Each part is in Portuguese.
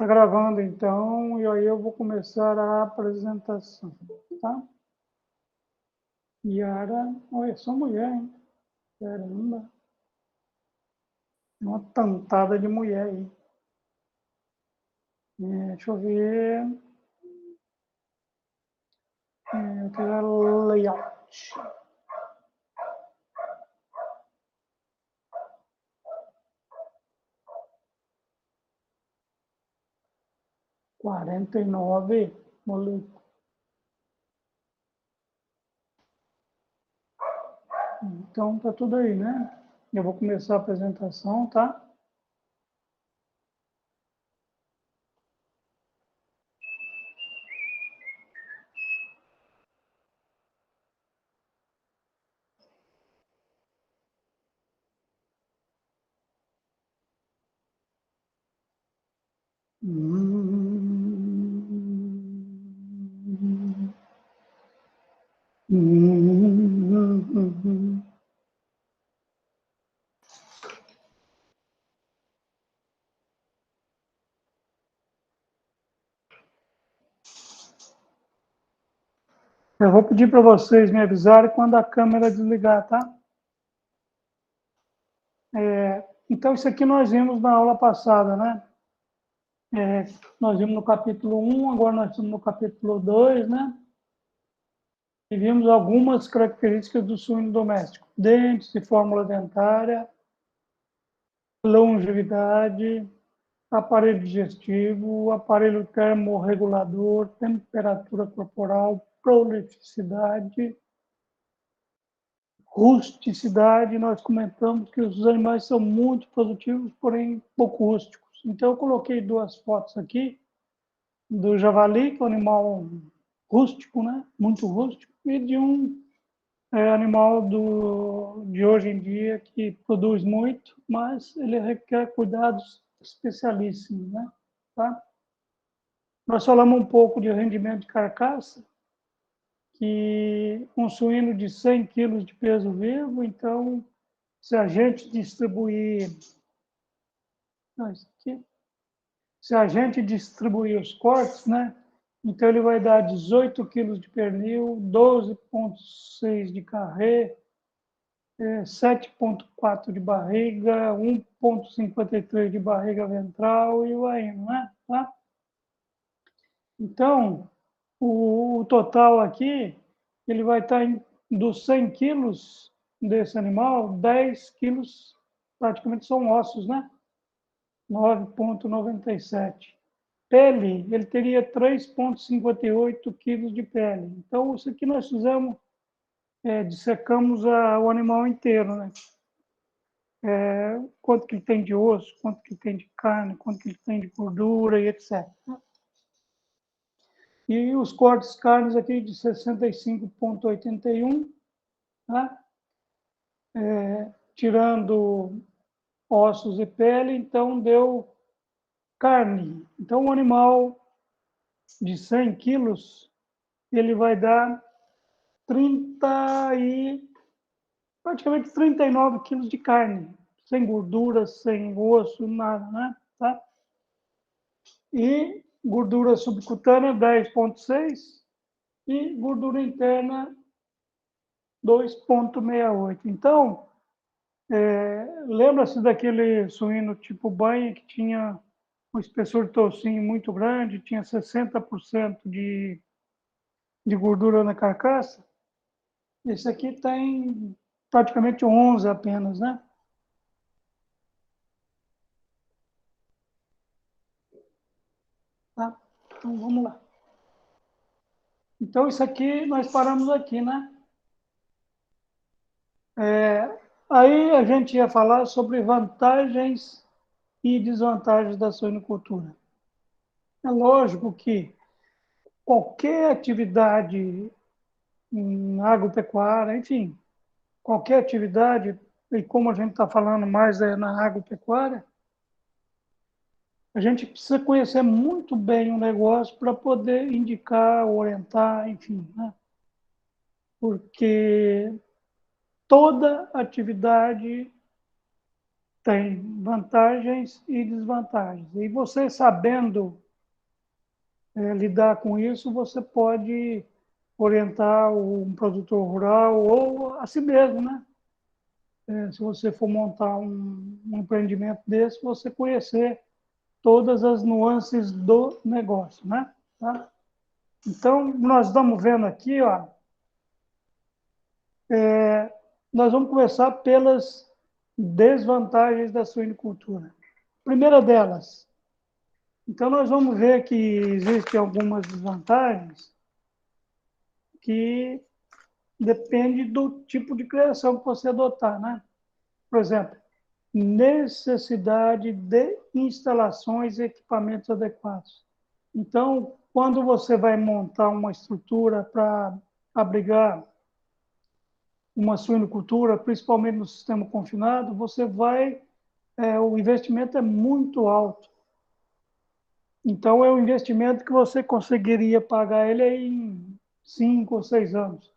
Tá gravando então, e aí eu vou começar a apresentação, tá? Yara, olha, só mulher, hein? Caramba, uma tantada de mulher aí. Deixa eu ver. Eu quero layout. Quarenta e nove, moleque. Então tá tudo aí, né? Eu vou começar a apresentação, tá? Eu vou pedir para vocês me avisarem quando a câmera desligar, tá? Então, isso aqui nós vimos na aula passada, né? Nós vimos no capítulo 1, agora nós estamos no capítulo 2, né? E vimos algumas características do suíno doméstico: dentes e fórmula dentária, longevidade, aparelho digestivo, aparelho termorregulador, temperatura corporal, prolificidade, rusticidade. Nós comentamos que os animais são muito produtivos, porém pouco rústicos. Então, eu coloquei duas fotos aqui do javali, que é um animal rústico, né? Muito rústico, e de um animal de hoje em dia que produz muito, mas ele requer cuidados especialíssimos, né? Tá? Nós falamos um pouco de rendimento de carcaça, que um suíno de 100 quilos de peso vivo, então, se a gente distribuir, se a gente distribuir os cortes, né? Então, ele vai dar 18 quilos de pernil, 12,6 de carré, 7,4 de barriga, 1,53 de barriga ventral e vai indo, né? Tá? Então, o total aqui, ele vai estar dos 100 quilos desse animal, 10 quilos praticamente são ossos, né? 9,97. Pele, ele teria 3,58 quilos de pele. Então, isso aqui nós fizemos, dissecamos o animal inteiro, né? Quanto que ele tem de osso, quanto que ele tem de carne, quanto que ele tem de gordura e etc. E os cortes carnes aqui de 65,81, tá? Tirando ossos e pele, então deu carne. Então, um animal de 100 quilos, ele vai dar 30 e praticamente 39 quilos de carne, sem gordura, sem osso, nada, né? Tá? E gordura subcutânea 10,6 e gordura interna 2,68. Então, lembra-se daquele suíno tipo banha que tinha um espessor de toucinho muito grande, tinha 60% de gordura na carcaça? Esse aqui tem praticamente 11 apenas, né? Tá? Então, vamos lá. Então, isso aqui, nós paramos aqui, né? Aí a gente ia falar sobre vantagens e desvantagens da suinocultura. É lógico que qualquer atividade agropecuária, enfim, qualquer atividade, e como a gente está falando mais na agropecuária, a gente precisa conhecer muito bem o negócio para poder indicar, orientar, enfim, né? Porque toda atividade Tem vantagens e desvantagens. E você sabendo lidar com isso, você pode orientar um produtor rural ou a si mesmo, né? Se você for montar um empreendimento desse, você conhecer todas as nuances do negócio, né? Tá? Então, nós estamos vendo aqui, ó, nós vamos começar pelas desvantagens da suinicultura. Primeira delas, então nós vamos ver que existem algumas desvantagens que depende do tipo de criação que você adotar, né? Por exemplo, necessidade de instalações e equipamentos adequados. Então, quando você vai montar uma estrutura para abrigar uma suinocultura, principalmente no sistema confinado, o investimento é muito alto. Então, é um investimento que você conseguiria pagar ele em 5 ou 6 anos.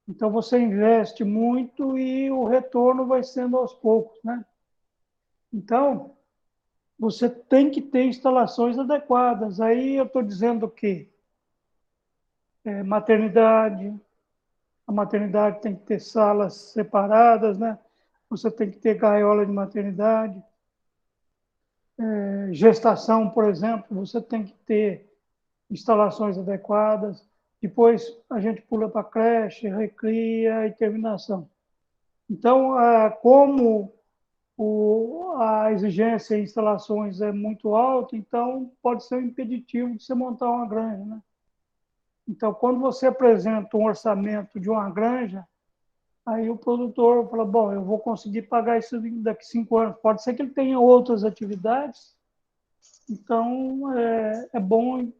Então, você investe muito e o retorno vai sendo aos poucos, né? Então, você tem que ter instalações adequadas. Aí eu estou dizendo que maternidade, a maternidade tem que ter salas separadas, né? Você tem que ter gaiola de maternidade. Gestação, por exemplo, você tem que ter instalações adequadas. Depois a gente pula para creche, recria e terminação. Então, como a exigência em instalações é muito alta, então pode ser um impeditivo de você montar uma granja, né? Então, quando você apresenta um orçamento de uma granja, aí o produtor fala, bom, eu vou conseguir pagar isso daqui a 5 anos. Pode ser que ele tenha outras atividades, então é bom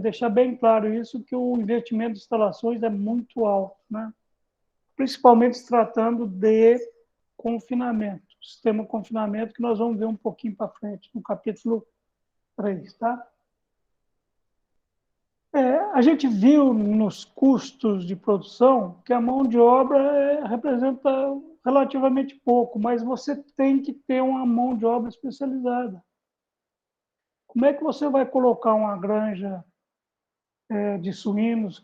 deixar bem claro isso, que o investimento de instalações é muito alto, né? Principalmente se tratando de confinamento, sistema de confinamento, que nós vamos ver um pouquinho para frente, no capítulo 3, tá? A gente viu nos custos de produção que a mão de obra representa relativamente pouco, mas você tem que ter uma mão de obra especializada. Como é que você vai colocar uma granja de suínos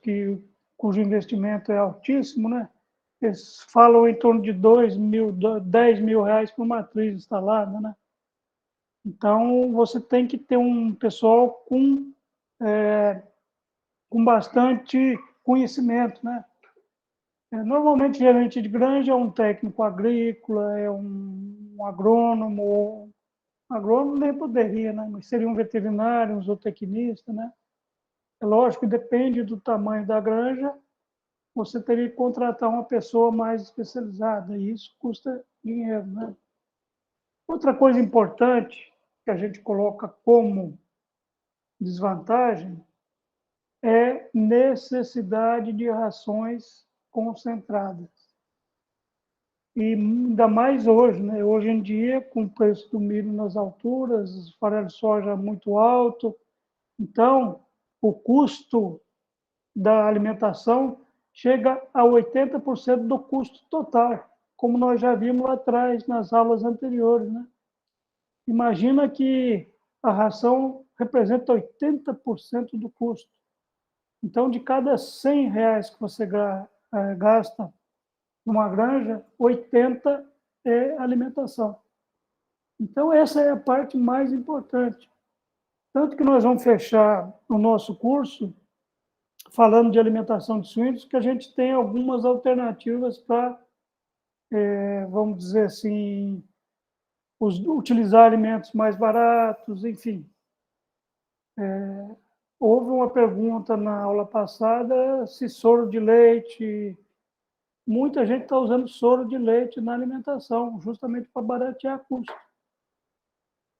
cujo investimento é altíssimo, né? Eles falam em torno de 2 mil, 10 mil reais por matriz instalada, né? Então, você tem que ter um pessoal com bastante conhecimento, né? Normalmente, gerente de granja é um técnico agrícola, é um agrônomo. Agrônomo nem poderia, né? Mas seria um veterinário, um zootecnista, né? É lógico que depende do tamanho da granja, você teria que contratar uma pessoa mais especializada, e isso custa dinheiro, né? Outra coisa importante que a gente coloca como desvantagem é necessidade de rações concentradas. E ainda mais hoje, né? Hoje em dia, com o preço do milho nas alturas, o farelo de soja muito alto, então o custo da alimentação chega a 80% do custo total, como nós já vimos lá atrás, nas aulas anteriores, né? Imagina que a ração representa 80% do custo. Então, de cada 100 reais que você gasta numa granja, 80 é alimentação. Então, essa é a parte mais importante. Tanto que nós vamos fechar o nosso curso falando de alimentação de suínos, que a gente tem algumas alternativas para, vamos dizer assim, utilizar alimentos mais baratos, enfim. Houve uma pergunta na aula passada se soro de leite. Muita gente está usando soro de leite na alimentação, justamente para baratear custo.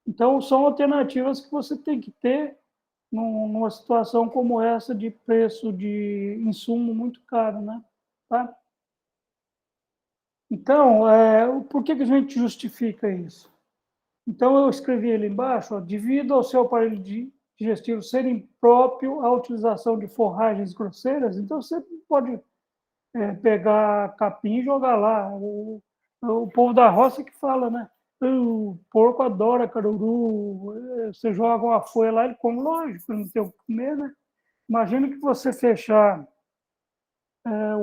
Então, são alternativas que você tem que ter numa situação como essa de preço de insumo muito caro, né? Tá? Então, por que a gente justifica isso? Então, eu escrevi ali embaixo, ó, devido ao seu aparelho digestivo ser impróprio à utilização de forragens grosseiras, então você pode pegar capim e jogar lá. O povo da roça que fala, né? O porco adora caruru, você joga uma folha lá, ele come, lógico, não tem o que comer, né? Imagina que você fechar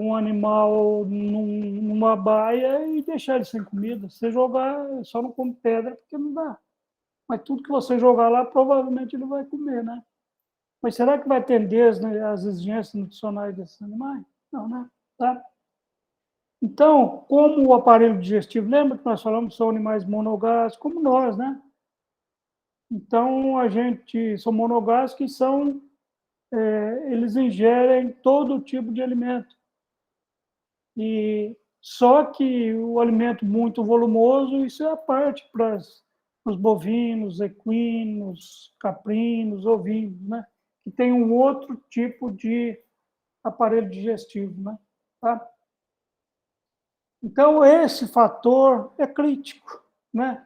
um animal numa baia e deixar ele sem comida. Você jogar, só não come pedra porque não dá. Mas tudo que você jogar lá, provavelmente ele vai comer, né? Mas será que vai atender as exigências nutricionais desses animais? Não, né? Tá? Então, como o aparelho digestivo, lembra que nós falamos que são animais monogástricos, como nós, né? Então, são monogástricos eles ingerem todo tipo de alimento. E só que o alimento muito volumoso, isso é a parte para os bovinos, equinos, caprinos, ovinos, né? Que tem um outro tipo de aparelho digestivo, né? Tá? Então, esse fator é crítico, né?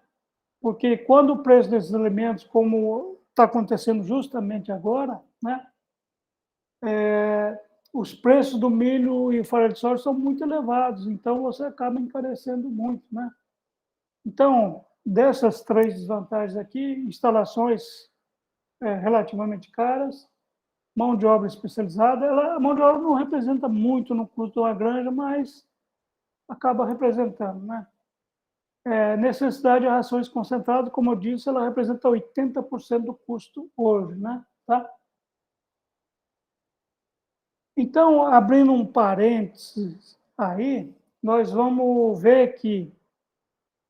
Porque quando o preço desses alimentos, como está acontecendo justamente agora, né? Os preços do milho e farelo de soja são muito elevados, então você acaba encarecendo muito, né? Então, dessas três desvantagens aqui, instalações relativamente caras, mão de obra especializada, a mão de obra não representa muito no custo de uma granja, mas acaba representando, né? Necessidade de rações concentradas, como eu disse, ela representa 80% do custo hoje, né? Tá? Então, abrindo um parênteses aí, nós vamos ver que,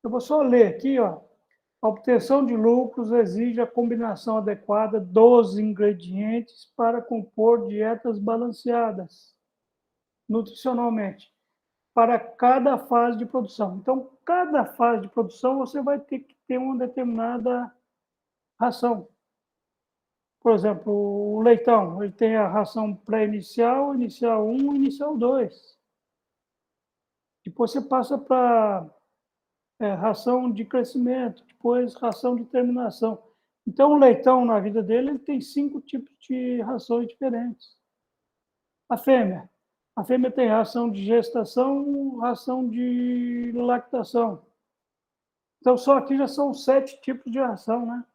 eu vou só ler aqui, ó, a obtenção de lucros exige a combinação adequada dos ingredientes para compor dietas balanceadas nutricionalmente para cada fase de produção. Então, cada fase de produção você vai ter que ter uma determinada ração. Por exemplo, o leitão, ele tem a ração pré-inicial, inicial 1, inicial 2. Depois você passa para ração de crescimento, depois ração de terminação. Então, o leitão, na vida dele, ele tem 5 tipos de rações diferentes. A fêmea. A fêmea tem ração de gestação, ração de lactação. Então, só aqui já são 7 tipos de ração, né?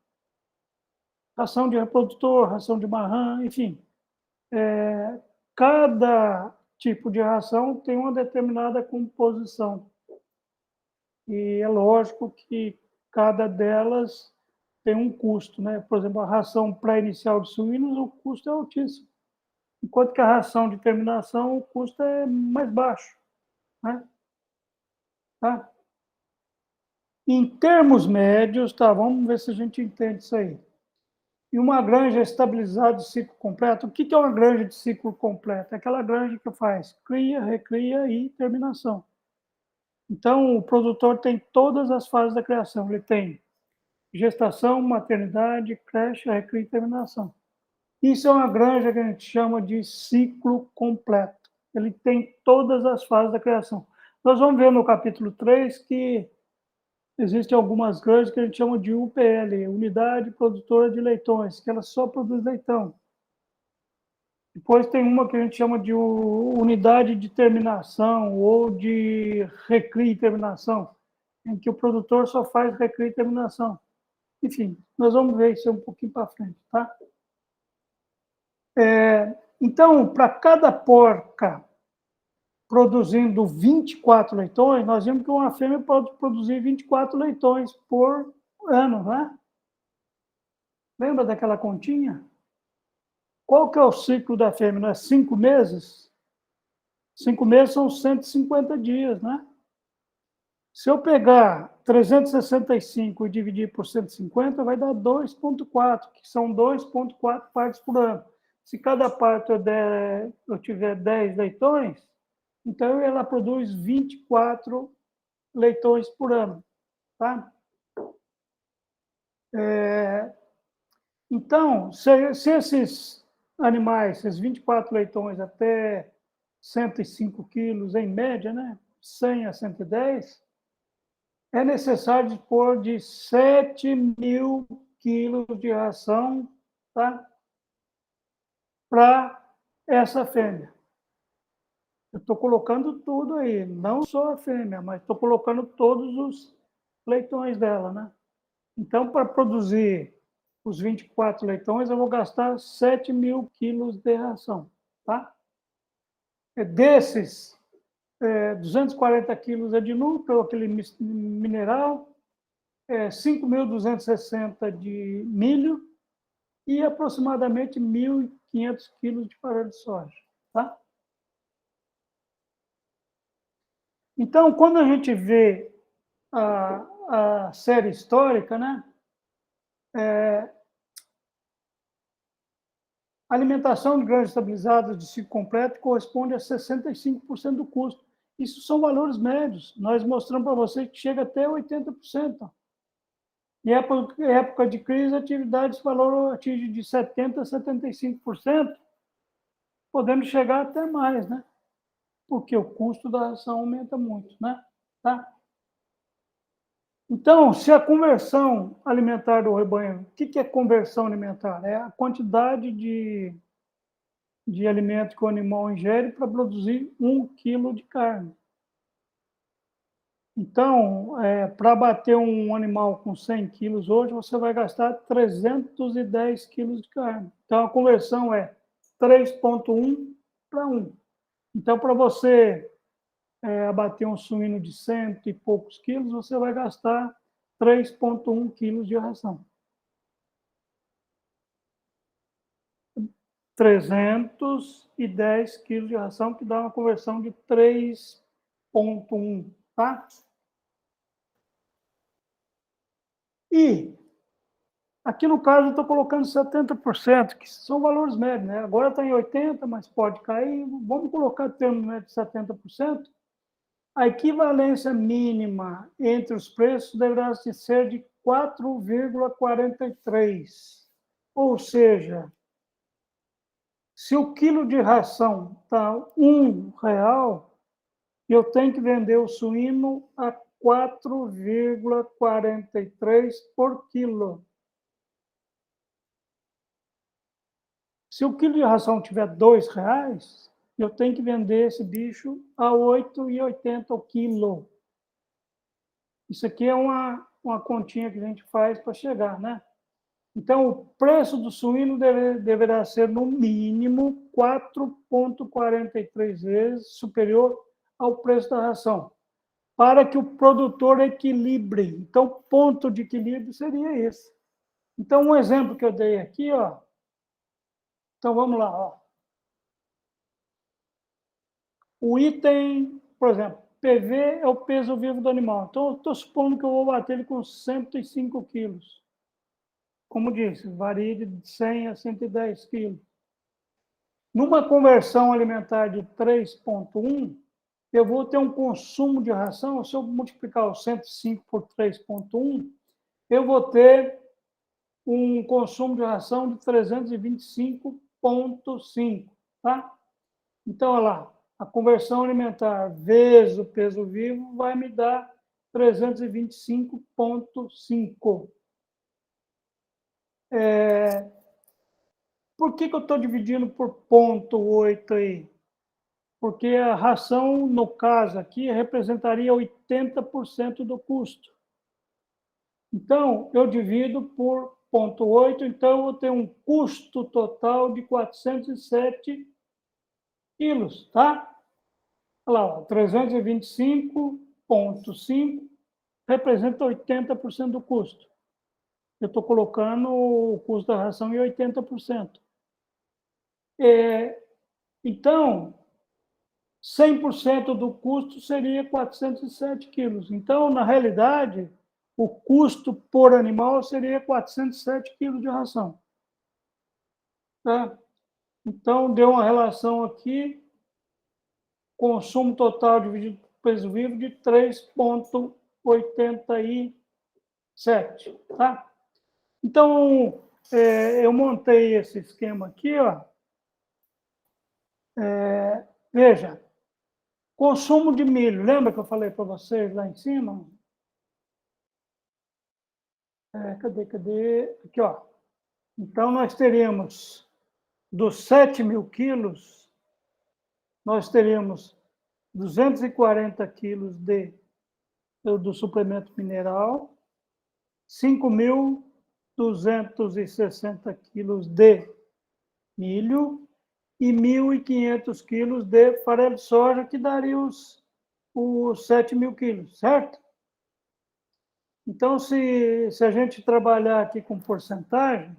Ração de reprodutor, ração de marrã, enfim. Cada tipo de ração tem uma determinada composição. E é lógico que cada delas tem um custo, né? Por exemplo, a ração pré-inicial de suínos, o custo é altíssimo, enquanto que a ração de terminação, o custo é mais baixo, né? Tá? Em termos médios, tá? Vamos ver se a gente entende isso aí. E uma granja estabilizada de ciclo completo, o que é uma granja de ciclo completo? É aquela granja que faz cria, recria e terminação. Então, o produtor tem todas as fases da criação. Ele tem gestação, maternidade, creche, recria e terminação. Isso é uma granja que a gente chama de ciclo completo. Ele tem todas as fases da criação. Nós vamos ver no capítulo 3 que existem algumas granjas que a gente chama de UPL, Unidade Produtora de Leitões, que ela só produz leitão. Depois tem uma que a gente chama de unidade de terminação ou de recria e terminação, em que o produtor só faz recria e terminação. Enfim, nós vamos ver isso um pouquinho para frente, tá? Então, para cada porca produzindo 24 leitões, nós vimos que uma fêmea pode produzir 24 leitões por ano, né? Lembra daquela continha? Qual que é o ciclo da fêmea? Não é 5 meses? 5 meses são 150 dias, né? Se eu pegar 365 e dividir por 150, vai dar 2,4, que são 2,4 partes por ano. Se cada parte eu tiver 10 leitões, então ela produz 24 leitões por ano. Tá? Então, se esses animais, esses 24 leitões até 105 quilos em média, né? 100 a 110, é necessário dispor de 7.000 quilos de ração, tá? Para essa fêmea. Eu estou colocando tudo aí, não só a fêmea, mas estou colocando todos os leitões dela, né? Então, para produzir os 24 leitões, eu vou gastar 7.000 quilos de ração, tá? Desses, 240 quilos é de núcleo, aquele mineral, 5.260 de milho e aproximadamente 1.500 quilos de farelo de soja, tá? Então, quando a gente vê a série histórica, né? A alimentação de grãos estabilizados de ciclo completo corresponde a 65% do custo. Isso são valores médios. Nós mostramos para vocês que chega até 80%. Em época de crise, a atividade, esse valor atinge de 70% a 75%, podendo chegar até mais, né? Porque o custo da ração aumenta muito, né? Tá? Então, se a conversão alimentar do rebanho, o que é conversão alimentar? É a quantidade de alimento que o animal ingere para produzir 1 quilo de carne. Então, para bater um animal com 100 quilos hoje, você vai gastar 310 quilos de carne. Então, a conversão é 3,1 para 1. Então, para você abater um suíno de 100 e poucos quilos, você vai gastar 3,1 quilos de ração. 310 quilos de ração, que dá uma conversão de 3,1, tá? E aqui no caso eu estou colocando 70%, que são valores médios, né? Agora está em 80%, mas pode cair. Vamos colocar termo médio de 70%. A equivalência mínima entre os preços deverá ser de 4,43. Ou seja, se o quilo de ração está R$1, eu tenho que vender o suíno a 4,43 por quilo. Se o quilo de ração tiver R$2, eu tenho que vender esse bicho a R$ 8,80 o quilo. Isso aqui é uma continha que a gente faz para chegar, né? Então, o preço do suíno deverá ser, no mínimo, 4,43 vezes superior ao preço da ração, para que o produtor equilibre. Então, o ponto de equilíbrio seria esse. Então, um exemplo que eu dei aqui, ó. Então, vamos lá, ó. O item, por exemplo, PV é o peso vivo do animal. Então, eu estou supondo que eu vou bater ele com 105 quilos. Como disse, varia de 100 a 110 quilos. Numa conversão alimentar de 3,1, eu vou ter um consumo de ração, se eu multiplicar o 105 por 3,1, eu vou ter um consumo de ração de 325,5, tá? Então, olha lá, a conversão alimentar vezes o peso vivo vai me dar 325,5. Por que eu estou dividindo por 0,8 aí? Porque a ração, no caso aqui, representaria 80% do custo. Então, eu divido por 0,8, então eu vou ter um custo total de 407 quilos, tá? Olha lá, 325,5 representa 80% do custo. Eu estou colocando o custo da ração em 80%. Então, 100% do custo seria 407 quilos. Então, na realidade, o custo por animal seria 407 quilos de ração. Tá? Então, deu uma relação aqui, consumo total dividido por peso vivo de 3,87. Tá? Então, eu montei esse esquema aqui, ó. Veja, consumo de milho. Lembra que eu falei para vocês lá em cima? Cadê? Aqui, ó. Então, nós teríamos, dos 7.000 quilos, nós teríamos 240 quilos do suplemento mineral, 5.260 quilos de milho e 1.500 quilos de farelo de soja, que daria os 7.000 quilos, certo? Então, se a gente trabalhar aqui com porcentagem,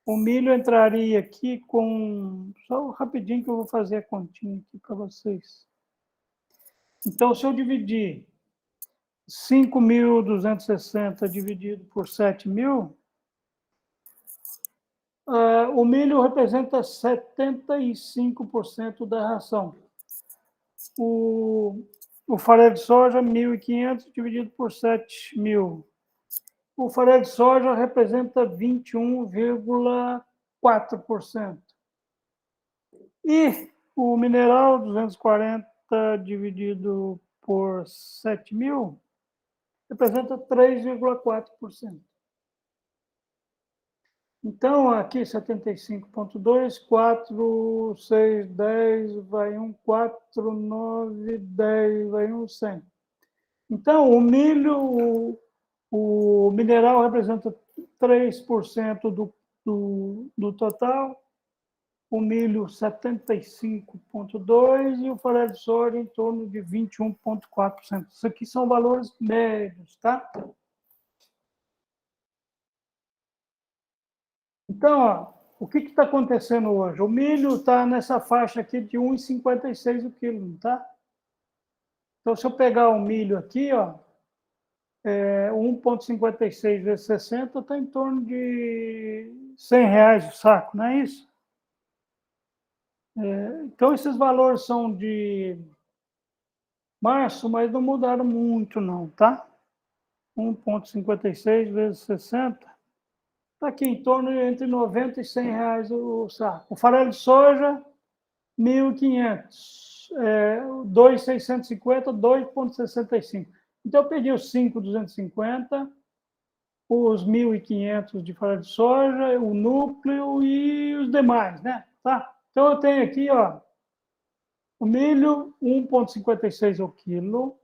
o milho entraria aqui com... Só rapidinho que eu vou fazer a continha aqui para vocês. Então, se eu dividir 5.260 dividido por 7.000, o milho representa 75% da ração. O farelo de soja, 1.500 dividido por 7.000. O farelo de soja representa 21,4%. E o mineral, 240 dividido por 7.000, representa 3,4%. Então, aqui 75,2, 4, 6, 10, vai 1, 4, 9, 10, vai 1, 100. Então, o milho, o mineral representa 3% do total, o milho 75,2% e o farelo de soja em torno de 21,4%. Isso aqui são valores médios, tá? Então, ó, o que está acontecendo hoje? O milho está nessa faixa aqui de 1,56 o quilo, tá? Então, se eu pegar o milho aqui, ó, 1,56 vezes 60 está em torno de R$100 o saco, não é isso? Então, esses valores são de março, mas não mudaram muito, não, tá? 1,56 vezes 60 está aqui em torno de entre R$90 e R$100 o saco. O farelo de soja, 1.500, 2.650, 2,65. Então, eu perdi os 5.250, os 1.500 de farelo de soja, o núcleo e os demais, né? Tá? Então, eu tenho aqui, ó, o milho, 1,56 o quilo,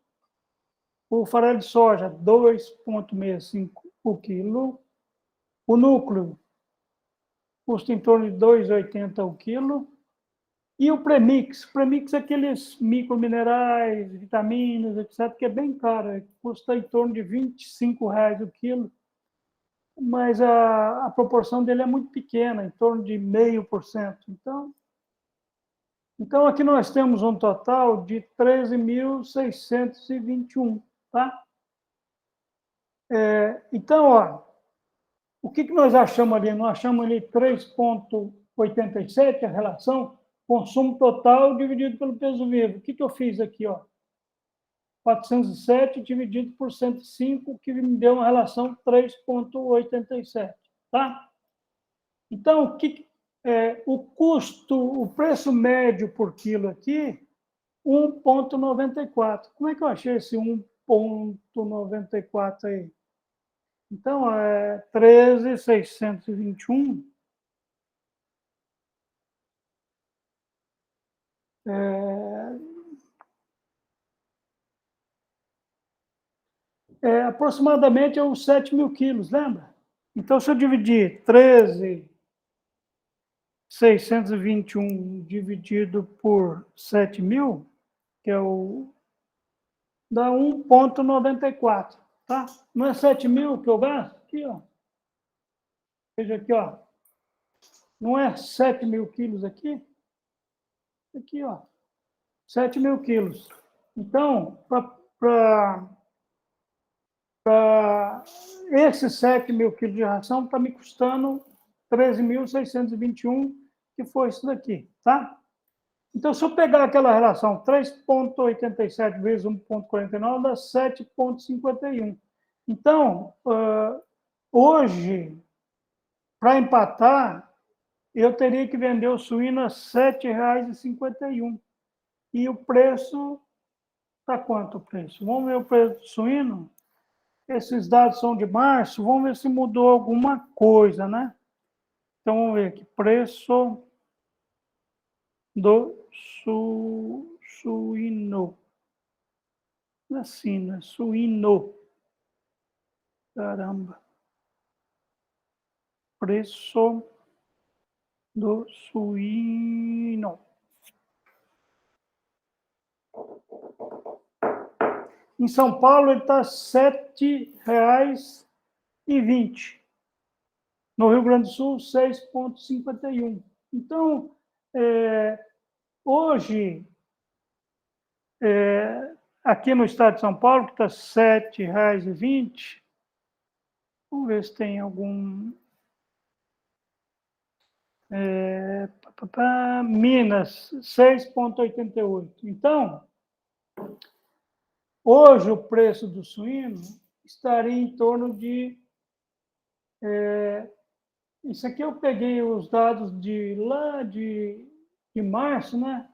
o farelo de soja, 2,65 o quilo, o núcleo custa em torno de 2,80 o quilo, e o premix. O premix é aqueles microminerais, vitaminas, etc., que é bem caro, custa em torno de R$25 o quilo, mas a proporção dele é muito pequena, em torno de 0,5%. Então, aqui nós temos um total de 13.621, tá? Então, ó, o que nós achamos ali? Nós achamos ali 3,87 a relação consumo total dividido pelo peso vivo. O que eu fiz aqui? Ó? 407 dividido por 105, que me deu uma relação 3,87. Tá? Então, o custo, o preço médio por quilo aqui, 1,94. Como é que eu achei esse 1,94 aí? Então, 13.621 aproximadamente uns 7.000 quilos, lembra? Então, se eu dividir 13.621 dividido por 7.000, que é dá 1,94, tá? Não é 7.000 que eu gasto? Aqui, ó. Veja aqui, ó. Não é 7.000 quilos aqui? Aqui, ó. 7.000 quilos. Então, para esses 7.000 quilos de ração, está me custando 13.621, que foi isso daqui, tá? Então, se eu pegar aquela relação 3,87 vezes 1,49, dá 7,51. Então, hoje, para empatar, eu teria que vender o suíno a R$ 7,51. E o preço, está quanto o preço? Vamos ver o preço do suíno? Esses dados são de março, vamos ver se mudou alguma coisa, né? Então, vamos ver aqui, preço do suíno. Não é sino, é suíno. Caramba. Preço do suíno. Em São Paulo ele está R$ 7,20. No Rio Grande do Sul, 6,51. Então, hoje, aqui no estado de São Paulo, que está R$ 7,20, vamos ver se tem algum... Minas, 6,88. Então, hoje o preço do suíno estaria em torno de... isso aqui eu peguei os dados de lá de março, né?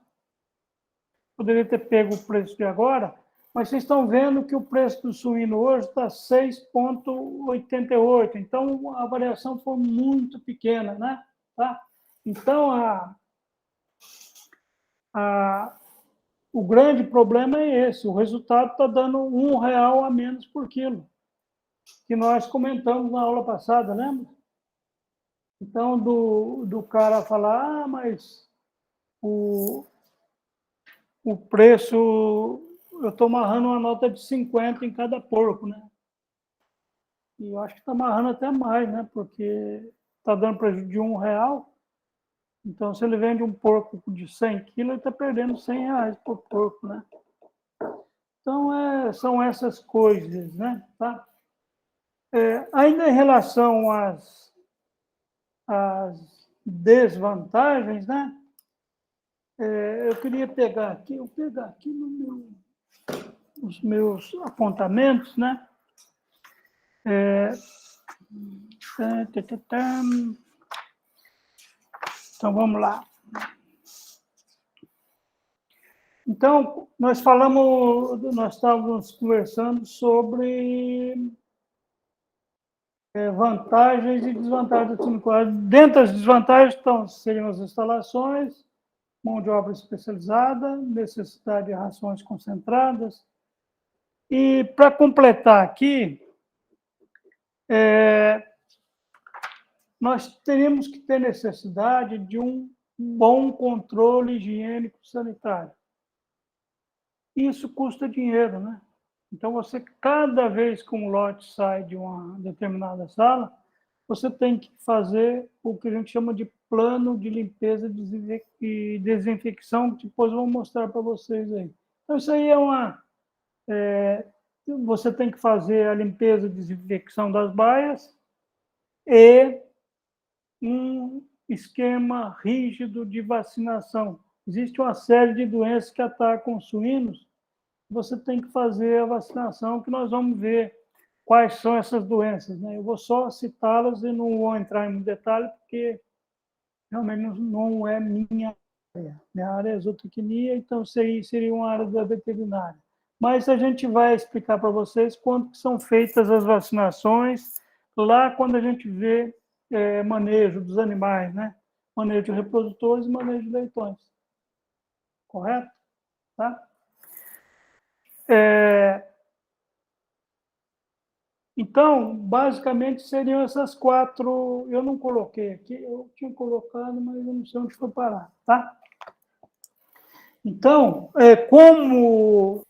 Poderia ter pego o preço de agora, mas vocês estão vendo que o preço do suíno hoje está 6,88. Então, a variação foi muito pequena, né? Tá? Então, o grande problema é esse. O resultado está dando R$ 1 a menos por quilo, que nós comentamos na aula passada, lembra? Então, do cara falar, mas o preço, eu estou amarrando uma nota de 50 em cada porco, né? E eu acho que está amarrando até mais, né? Porque está dando prejuízo de R$ 1. Então, se ele vende um porco de 100 quilos, ele está perdendo R$ 100 por porco, né? Então, são essas coisas, né? Tá? Ainda em relação às desvantagens, né? Eu queria pegar aqui, nos meus apontamentos, né? Então, vamos lá. Então, nós estávamos conversando sobre vantagens e desvantagens da suinocultura. Dentro das desvantagens seriam as instalações, mão de obra especializada, necessidade de rações concentradas. E, para completar aqui, nós teríamos que ter necessidade de um bom controle higiênico sanitário. Isso custa dinheiro, né? Então, cada vez que um lote sai de uma determinada sala, você tem que fazer o que a gente chama de plano de limpeza e desinfecção, que depois eu vou mostrar para vocês aí. Então, isso aí você tem que fazer a limpeza e desinfecção das baias e um esquema rígido de vacinação. Existe uma série de doenças que atacam os suínos, você tem que fazer a vacinação, que nós vamos ver quais são essas doenças, né? Eu vou só citá-las e não vou entrar em detalhe, porque realmente não é minha área. Minha área é zootecnia, então isso aí seria uma área da veterinária. Mas a gente vai explicar para vocês quando que são feitas as vacinações, lá quando a gente vê manejo dos animais, né? Manejo de reprodutores e manejo de leitões. Correto? Tá? Então, basicamente, seriam essas quatro. Eu não coloquei aqui, eu tinha colocado, mas eu não sei onde foi parar, tá? Então, como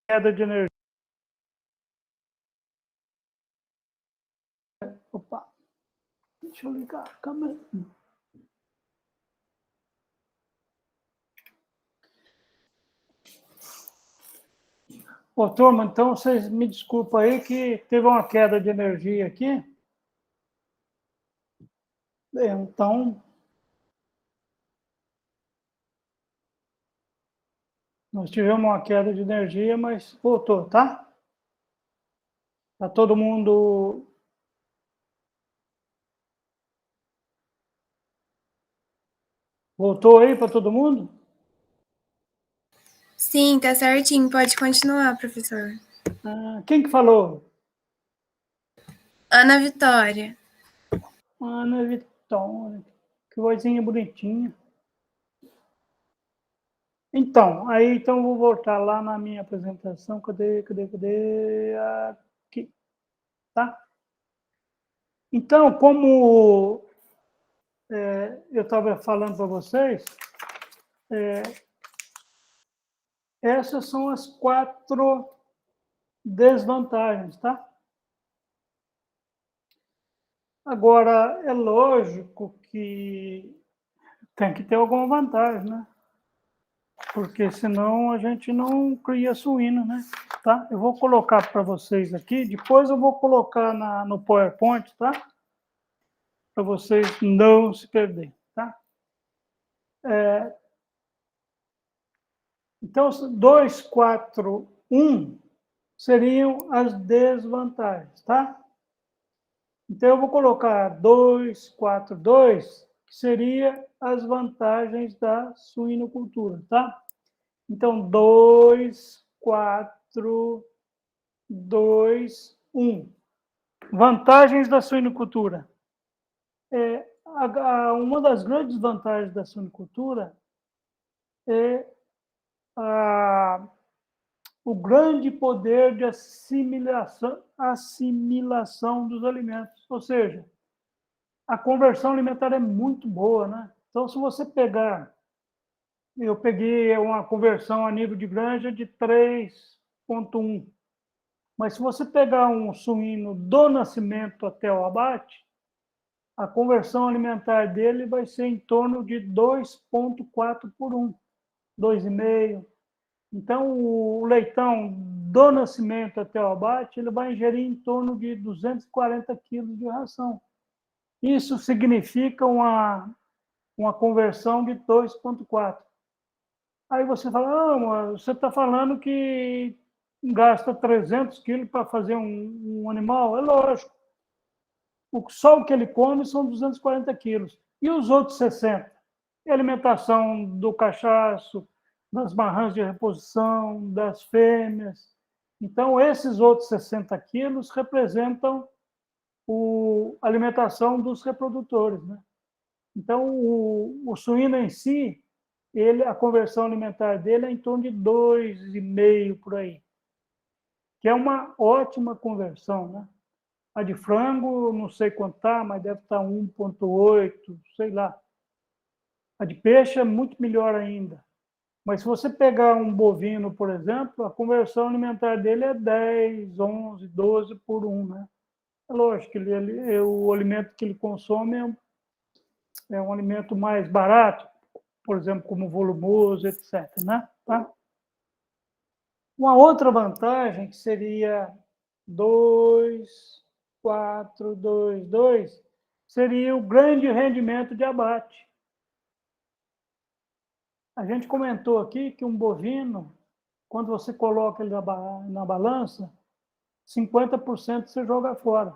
queda de energia. Opa, deixa eu ligar a câmera. Ô, turma, então vocês me desculpem aí que teve uma queda de energia aqui. Então, nós tivemos uma queda de energia, mas voltou, tá? Tá todo mundo... Voltou aí para todo mundo? Sim, tá certinho. Pode continuar, professor. Quem que falou? Ana Vitória. Ana Vitória. Que vozinha bonitinha. Então, então vou voltar lá na minha apresentação. Cadê? Aqui, tá? Então, como eu estava falando para vocês, essas são as 4 desvantagens, tá? Agora, é lógico que tem que ter alguma vantagem, né? Porque senão a gente não cria suíno, né? Tá? Eu vou colocar para vocês aqui, depois eu vou colocar no PowerPoint, tá? Para vocês não se perderem, tá? Então, 2, 4, 1 seriam as desvantagens, tá? Então, eu vou colocar 2, 4, 2, que seria as vantagens da suinocultura, tá? Então, 2, 4, 2, 1. Vantagens da suinocultura. Uma das grandes vantagens da suinocultura é o grande poder de assimilação dos alimentos. Ou seja, a conversão alimentar é muito boa, né? Então, se você pegar... Eu peguei uma conversão a nível de granja de 3,1. Mas se você pegar um suíno do nascimento até o abate, a conversão alimentar dele vai ser em torno de 2,4 por 1, 2,5. Então, o leitão do nascimento até o abate, ele vai ingerir em torno de 240 quilos de ração. Isso significa uma conversão de 2,4. Aí você fala, mas você está falando que gasta 300 quilos para fazer um animal? É lógico. Só o que ele come são 240 quilos. E os outros 60? É alimentação do cachaço, das marrãs de reposição, das fêmeas. Então, esses outros 60 quilos representam a alimentação dos reprodutores, né? Então, o suíno em si, a conversão alimentar dele é em torno de 2,5 por aí, que é uma ótima conversão, né? A de frango, não sei quanto está, mas deve estar 1,8, sei lá. A de peixe é muito melhor ainda. Mas se você pegar um bovino, por exemplo, a conversão alimentar dele é 10, 11, 12 por 1, né? É lógico que o alimento que ele consome é um alimento mais barato, por exemplo, como volumoso, etc. Né? Tá? Uma outra vantagem que seria 2, 4, 2, 2, seria o grande rendimento de abate. A gente comentou aqui que um bovino, quando você coloca ele na balança, 50% você joga fora.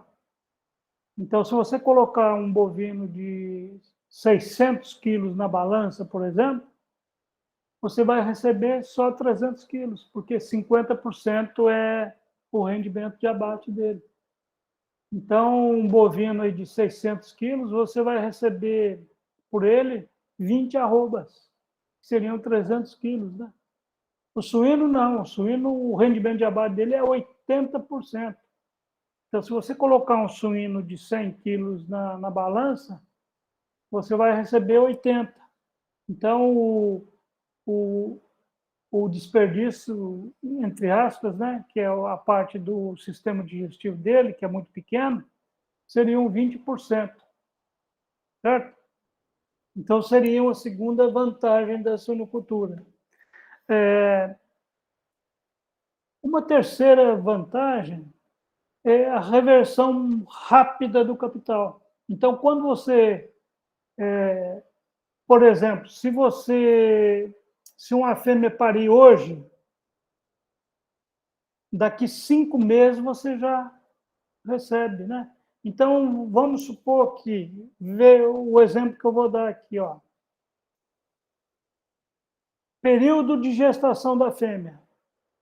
Então, se você colocar um bovino de 600 quilos na balança, por exemplo, você vai receber só 300 quilos, porque 50% é o rendimento de abate dele. Então, um bovino aí de 600 quilos, você vai receber por ele 20 arrobas, que seriam 300 quilos, né? O suíno não, o rendimento de abate dele é 80%. Então, se você colocar um suíno de 100 quilos na balança, você vai receber 80. Então, o desperdício, entre aspas, né, que é a parte do sistema digestivo dele, que é muito pequeno, seriam 20%, certo? Então, seria uma segunda vantagem da suinocultura. Uma terceira vantagem é a reversão rápida do capital. Então, quando você, por exemplo, se uma fêmea parir hoje, daqui 5 meses você já recebe, né? Então, vamos supor que, vê o exemplo que eu vou dar aqui, ó. Período de gestação da fêmea.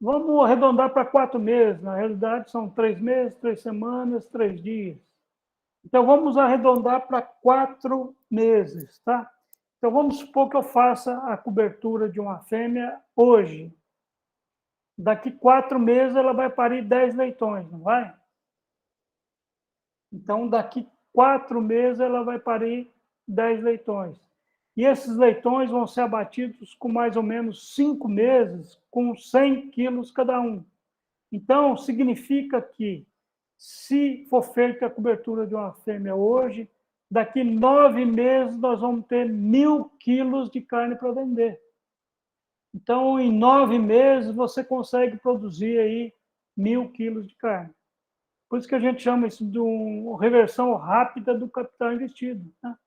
Vamos arredondar para 4 meses. Na realidade, são 3 meses, 3 semanas, 3 dias. Então, vamos arredondar para 4 meses, tá? Então, vamos supor que eu faça a cobertura de uma fêmea hoje. Daqui 4 meses, ela vai parir 10 leitões, não vai? Então, daqui 4 meses, ela vai parir 10 leitões. E esses leitões vão ser abatidos com mais ou menos 5 meses, com 100 quilos cada um. Então, significa que, se for feita a cobertura de uma fêmea hoje, daqui 9 meses nós vamos ter 1.000 quilos de carne para vender. Então, em 9 meses, você consegue produzir aí 1.000 quilos de carne. Por isso que a gente chama isso de uma reversão rápida do capital investido, né?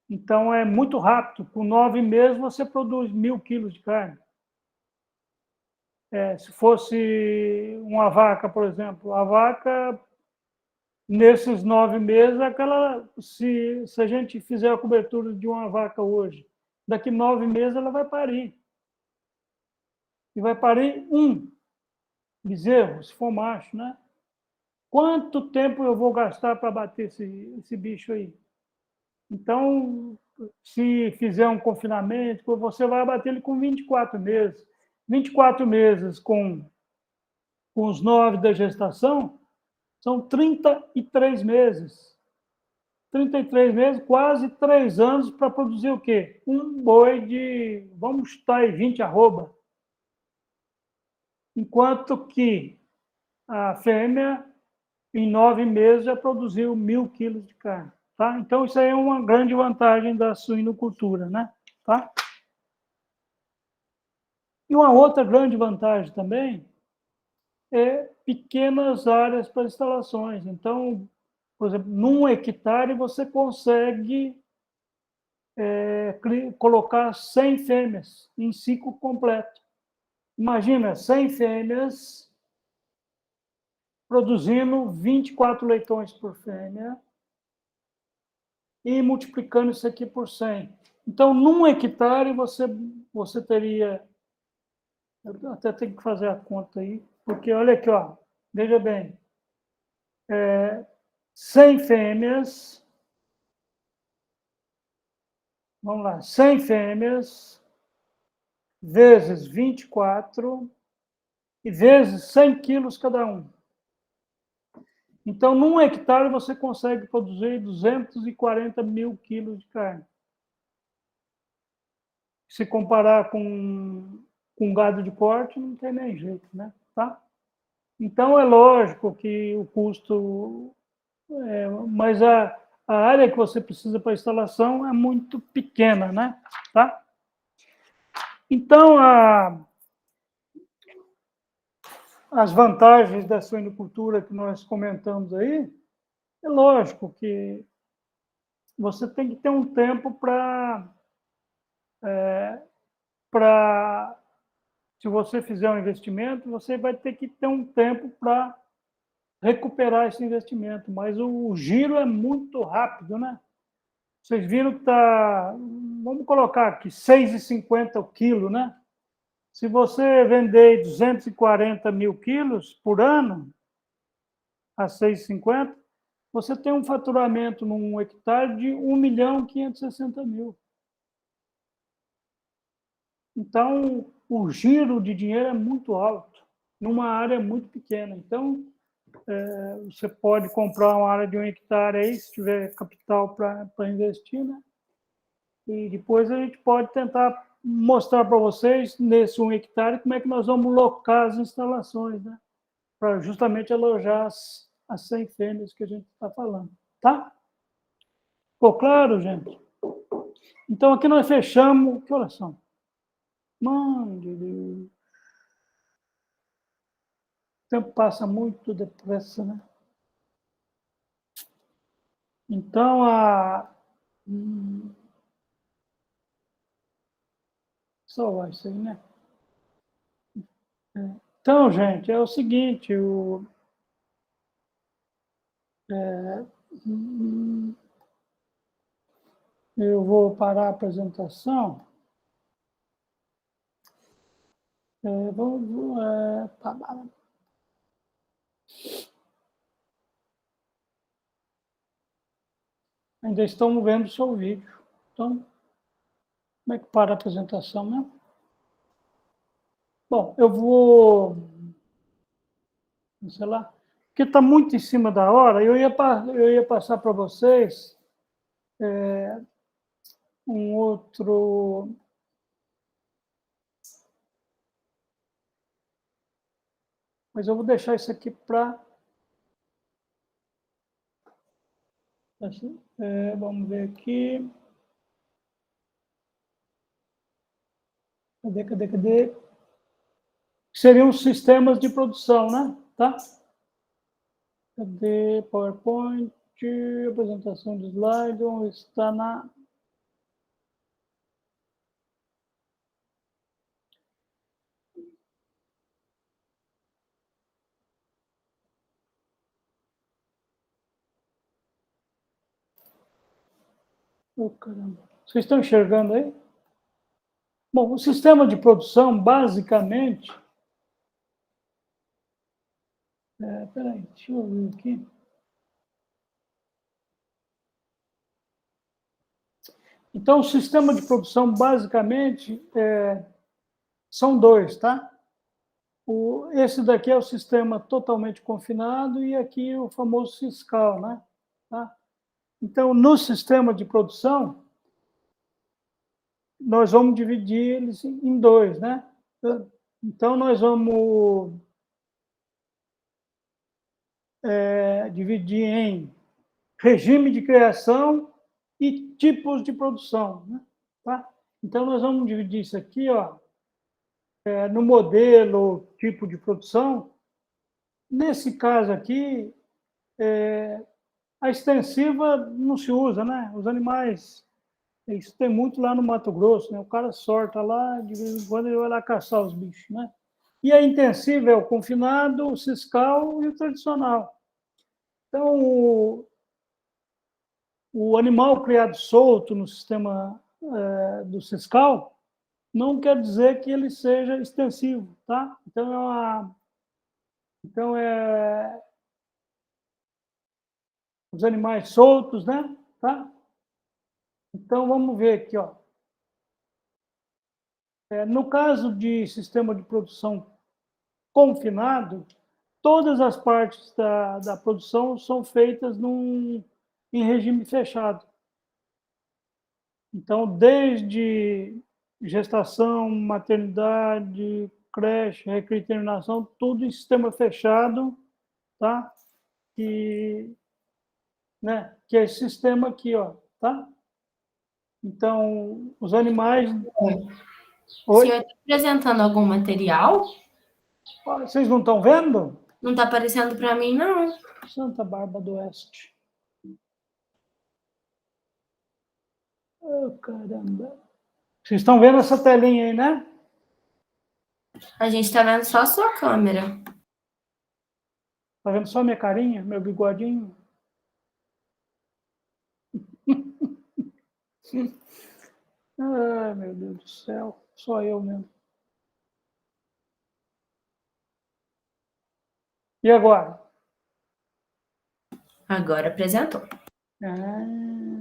Então, é muito rápido. Com 9 meses, você produz 1.000 quilos de carne. Se fosse uma vaca, por exemplo, a vaca, nesses 9 meses, se a gente fizer a cobertura de uma vaca hoje, daqui 9 meses ela vai parir. E vai parir um bezerro, se for macho, né? Quanto tempo eu vou gastar para bater esse bicho aí? Então, se fizer um confinamento, você vai abater ele com 24 meses. 24 meses com os 9 da gestação, são 33 meses. 33 meses, quase 3 anos para produzir o quê? Um boi de, vamos chutar aí, 20 arroba. Enquanto que a fêmea, em 9 meses, já produziu 1.000 quilos de carne. Tá? Então, isso aí é uma grande vantagem da suinocultura, né? Tá? E uma outra grande vantagem também é pequenas áreas para instalações. Então, por exemplo, num hectare você consegue colocar 100 fêmeas em ciclo completo. Imagina, 100 fêmeas produzindo 24 leitões por fêmea e multiplicando isso aqui por 100. Então, num hectare, você teria... Eu até tenho que fazer a conta aí, porque olha aqui, ó, veja bem, 100 fêmeas, vamos lá, 100 fêmeas vezes 24 e vezes 100 quilos cada um. Então, num hectare, você consegue produzir 240 mil quilos de carne. Se comparar com gado de corte, não tem nem jeito, né? Tá? Então, é lógico que o custo... mas a área que você precisa para a instalação é muito pequena, né? Tá? Então, as vantagens da suinocultura que nós comentamos aí, é lógico que você tem que ter um tempo se você fizer um investimento, você vai ter que ter um tempo para recuperar esse investimento, mas o giro é muito rápido, né? Vocês viram que está, vamos colocar aqui, 6,50 o quilo, né? Se você vender 240 mil quilos por ano, a 6,50, você tem um faturamento num hectare de 1.560.000. Então, o giro de dinheiro é muito alto, numa área muito pequena. Então, você pode comprar uma área de 1 hectare aí, se tiver capital para investir, né? E depois a gente pode tentar mostrar para vocês, nesse 1 hectare, como é que nós vamos locar as instalações, né? Para justamente alojar as 100 fêmeas que a gente está falando, tá? Ficou claro, gente? Então, aqui nós fechamos... Que horas são? Mãe de Deus. O tempo passa muito depressa, né? Então, só vai isso aí, né? Então, gente, é o seguinte, eu vou parar a apresentação. Ainda estão vendo o seu vídeo. Então, como é que para a apresentação mesmo? Bom, eu vou... sei lá, porque está muito em cima da hora, eu ia passar para vocês um outro... Mas eu vou deixar isso aqui para... vamos ver aqui. Cadê? Seriam sistemas de produção, né? Tá? Cadê? PowerPoint, apresentação de slide, está na... Oh, caramba. Vocês estão enxergando aí? Bom, o sistema de produção, basicamente... Peraí, deixa eu ver aqui. Então, o sistema de produção, basicamente, são dois, tá? Esse daqui é o sistema totalmente confinado e aqui o famoso Siscal, né? Tá? Então, no sistema de produção, nós vamos dividir eles em dois, né? Então, nós vamos dividir em regime de criação e tipos de produção, né? Tá? Então, nós vamos dividir isso aqui, ó, no modelo, tipo de produção. Nesse caso aqui, a extensiva não se usa, né? Os animais, isso tem muito lá no Mato Grosso, né? O cara sorta lá, de vez em quando ele vai lá caçar os bichos, né? E a intensiva é o confinado, o ciscal e o tradicional. Então, o animal criado solto no sistema do ciscal não quer dizer que ele seja extensivo, tá? Então, os animais soltos, né? Tá? Então, vamos ver aqui, ó. No caso de sistema de produção confinado, todas as partes da produção são feitas em regime fechado. Então, desde gestação, maternidade, creche, recria e terminação, tudo em sistema fechado, tá? Né? Que é esse sistema aqui, ó, tá? Então, os animais... O senhor está apresentando algum material? Vocês não estão vendo? Não está aparecendo para mim, não. Santa Bárbara do Oeste. Oh, caramba. Vocês estão vendo essa telinha aí, né? A gente está vendo só a sua câmera. Está vendo só minha carinha, meu bigodinho? Ai, meu Deus do céu. Só eu mesmo. E agora? Agora apresentou.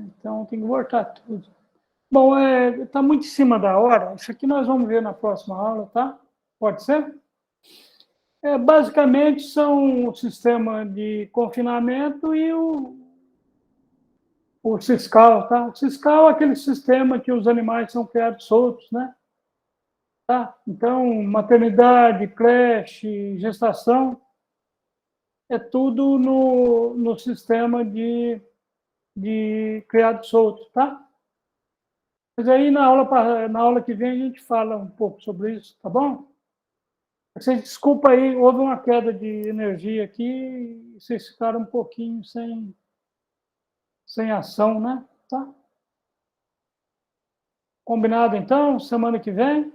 Então tem que voltar tudo. Bom, está muito em cima da hora. Isso aqui nós vamos ver na próxima aula, tá? Pode ser? Basicamente são o sistema de confinamento e o ciscal, tá? O ciscal é aquele sistema que os animais são criados soltos, né? Tá? Então, maternidade, creche, gestação, é tudo no sistema de criado solto, tá? Mas aí na aula que vem a gente fala um pouco sobre isso, tá bom? Vocês desculpa aí, houve uma queda de energia aqui e vocês ficaram um pouquinho sem ação, né? Tá? Combinado então? Semana que vem?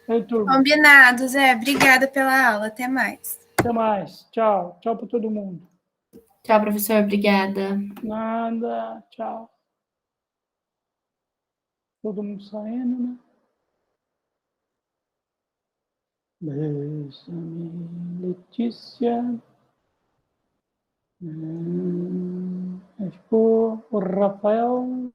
Ei, turma. Combinado, Zé. Obrigada pela aula. Até mais. Até mais. Tchau. Tchau para todo mundo. Tchau, professor. Obrigada. Nada. Tchau. Todo mundo saindo, né? Beijo-me, Letícia. Acho que o Rafael